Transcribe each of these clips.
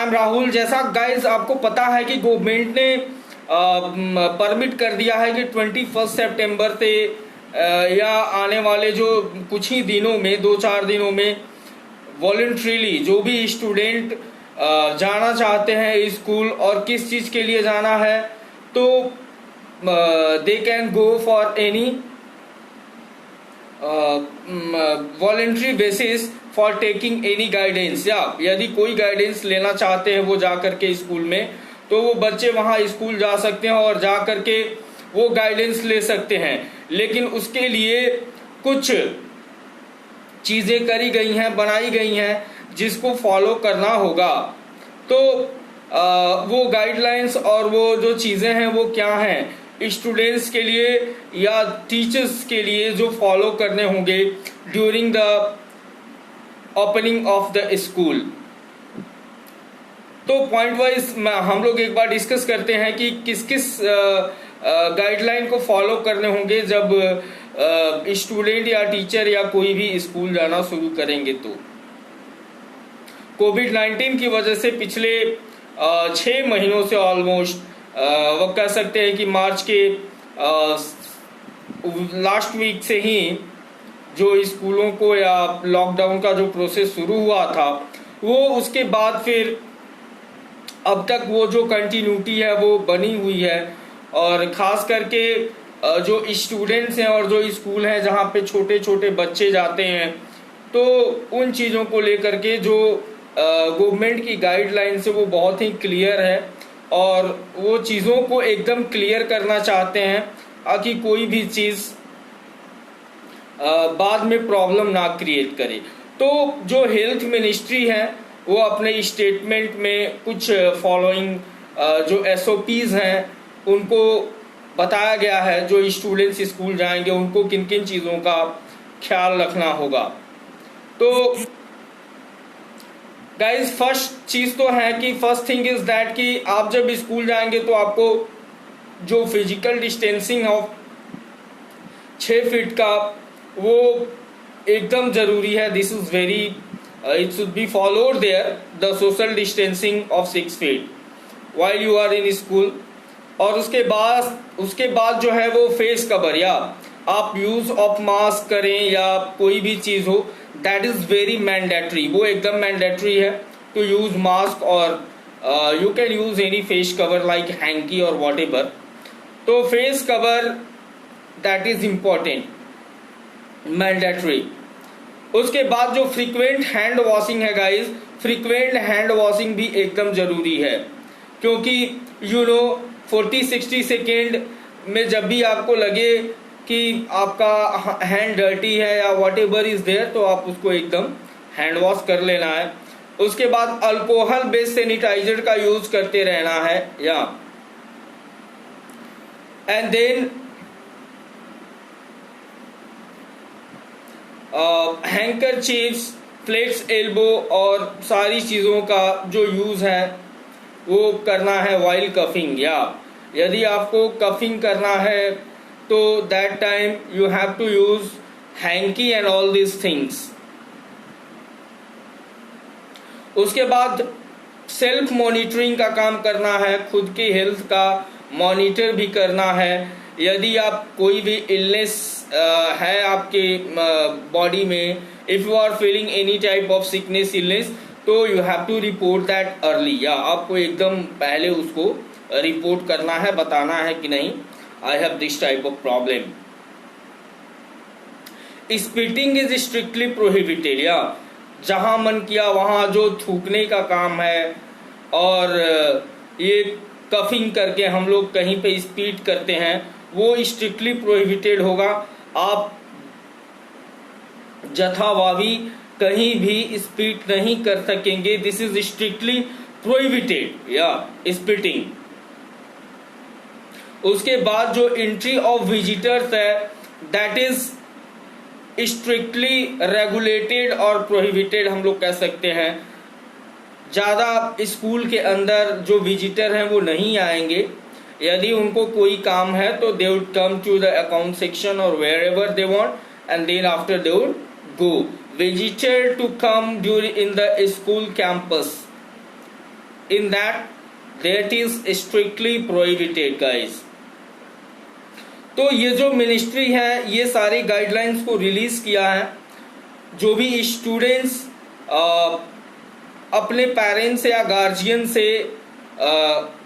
M Rahul. जैसा guys आपको पता है कि गवर्नमेंट ने परमिट कर दिया है कि 21 सितंबर से या आने वाले जो कुछ ही दिनों में 2-4 दिनों में वॉलंटरीली जो भी स्टूडेंट जाना चाहते हैं स्कूल और किस चीज़ के लिए जाना है तो they can go for any voluntary basis for taking any guidance, या यदि कोई गाइडेंस लेना चाहते हैं वो जा करके स्कूल में तो वो बच्चे वहाँ स्कूल जा सकते हैं और जा करके वो गाइडेंस ले सकते हैं। लेकिन उसके लिए कुछ चीज़ें करी गई हैं, बनाई गई हैं जिसको फॉलो करना होगा। तो वो गाइडलाइंस और वो जो चीज़ें हैं वो क्या हैं स्टूडेंट्स के लिए या टीचर्स के लिए जो फॉलो करने होंगे during the opening of the school. तो पॉइंट वाइज हम लोग एक बार डिस्कस करते हैं कि किस किस गाइडलाइन को फॉलो करने होंगे जब स्टूडेंट या टीचर या कोई भी स्कूल जाना शुरू करेंगे। तो कोविड-19 की वजह से पिछले 6 महीनों से ऑलमोस्ट वो कह सकते हैं कि मार्च के लास्ट वीक से ही जो स्कूलों को या लॉकडाउन का जो प्रोसेस शुरू हुआ था वो उसके बाद फिर अब तक वो जो कंटिन्यूटी है वो बनी हुई है। और ख़ास करके जो स्टूडेंट्स हैं और जो स्कूल हैं जहाँ पे छोटे छोटे बच्चे जाते हैं तो उन चीज़ों को लेकर के जो गवर्नमेंट की गाइडलाइन से वो बहुत ही क्लियर है और वो चीज़ों को एकदम क्लियर करना चाहते हैं ताकि कोई भी चीज़ बाद में प्रॉब्लम ना क्रिएट करे। तो जो हेल्थ मिनिस्ट्री है वो अपने स्टेटमेंट में कुछ फॉलोइंग जो SOPs हैं उनको बताया गया है जो स्टूडेंट्स स्कूल जाएंगे उनको किन किन चीज़ों का ख्याल रखना होगा। तो गाइज फर्स्ट चीज़ तो है कि फर्स्ट थिंग इज दैट कि आप जब स्कूल जाएंगे तो आपको जो फिजिकल डिस्टेंसिंग ऑफ 6 फीट का वो एकदम ज़रूरी है। This is very it should be followed there, the social distancing of 6 feet while you are in school। और उसके बाद जो है वो फेस कवर या आप यूज ऑफ मास्क करें या कोई भी चीज़ हो दैट इज़ वेरी मैंडेटरी, वो एकदम मैंडेटरी है टू यूज मास्क और you can use any face cover like hanky और वॉट एवर। तो face cover that is important, mandatory. उसके बाद जो फ्रीक्वेंट हैंड वॉशिंग है गाइज, फ्रीक्वेंट हैंड वॉशिंग भी एकदम ज़रूरी है क्योंकि 40-60 सेकेंड में जब भी आपको लगे कि आपका हैंड डर्टी है या वॉट एवर इज देयर तो आप उसको एकदम हैंड वॉश कर लेना है। उसके बाद अल्कोहल बेस्ड सैनिटाइजर का यूज करते रहना है या एंड देन हैंकरचीफ्स, फ्लेक्स एल्बो और सारी चीज़ों का जो यूज़ है वो करना है वाइल कफिंग। या यदि आपको कफिंग करना है तो that time you have to use hanky and all this things. उसके बाद सेल्फ मॉनिटरिंग का काम करना है, खुद की हेल्थ का मॉनिटर भी करना है। यदि आप कोई भी इलनेस है आपके बॉडी में, if you are feeling any type of sickness illness तो you have to report that early, या आपको एकदम पहले उसको रिपोर्ट करना है, बताना है कि नहीं I have this type of problem. Spitting is strictly prohibited, या जहां मन किया वहां जो थूकने का काम है और ये कफिंग करके हम लोग कहीं पे स्पीट करते हैं वो स्ट्रिक्टली प्रोहिबिटेड होगा। आप जथावावी कहीं भी स्पीट नहीं कर सकेंगे, दिस इज स्ट्रिक्टली प्रोहिबिटेड या स्पीटिंग। उसके बाद जो एंट्री ऑफ विजिटर्स है दैट इज स्ट्रिक्टली रेगुलेटेड और प्रोहिबिटेड हम लोग कह सकते हैं। ज़्यादा स्कूल के अंदर जो विजिटर हैं वो नहीं आएंगे। यदि उनको कोई काम है तो they would come to the account section or wherever they want and then after they would go. Visitor to come during in the school campus in that is strictly prohibited guys. तो ये जो ministry है ये सारी guidelines को release किया है। जो भी स्टूडेंट्स अपने पेरेंट्स या गार्जियन से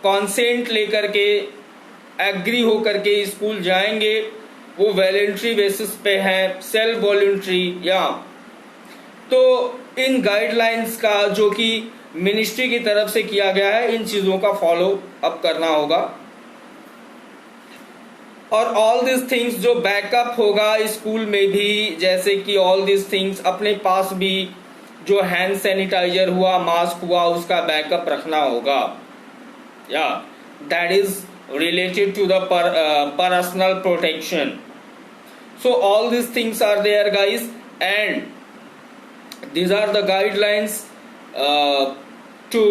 कॉन्सेंट लेकर के एग्री हो करके स्कूल जाएंगे वो वॉलंटरी बेसिस पे है, सेल्फ वॉलंटरी या। तो इन गाइडलाइंस का जो कि मिनिस्ट्री की तरफ से किया गया है इन चीज़ों का फॉलो अप करना होगा। और ऑल दिस थिंग्स जो बैकअप होगा स्कूल में भी, जैसे कि ऑल दिस थिंग्स अपने पास भी जो हैंड सैनिटाइजर हुआ, मास्क हुआ, उसका बैकअप रखना होगा या that is related to the personal protection. So all these things are there guys, and these are the guidelines to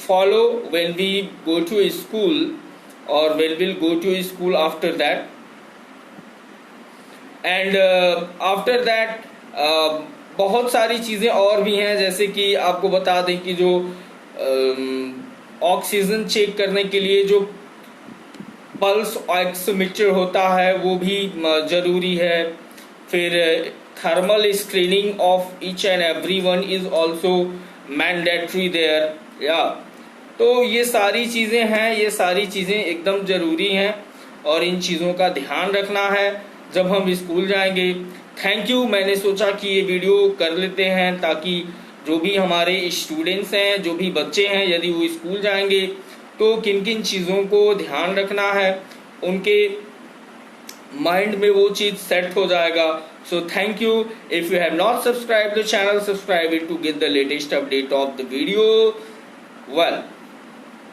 follow when we go to school or when we'll go to school after that. And after that बहुत सारी चीज़ें और भी हैं, जैसे कि आपको बता दें कि जो ऑक्सीजन चेक करने के लिए जो पल्स ऑक्सीमीटर होता है वो भी जरूरी है। फिर thermal screening of each and every one is also mandatory there yeah. तो ये सारी चीज़ें हैं, ये सारी चीज़ें एकदम ज़रूरी हैं और इन चीज़ों का ध्यान रखना है जब हम स्कूल जाएंगे। Thank you. मैंने सोचा कि ये वीडियो कर लेते हैं ताकि जो भी हमारे स्टूडेंट्स हैं, जो भी बच्चे हैं, यदि वो स्कूल जाएंगे तो किन किन चीज़ों को ध्यान रखना है, उनके माइंड में वो चीज़ सेट हो जाएगा। So thank you. If you have not subscribe the channel, subscribe it to get the latest update of the video. Well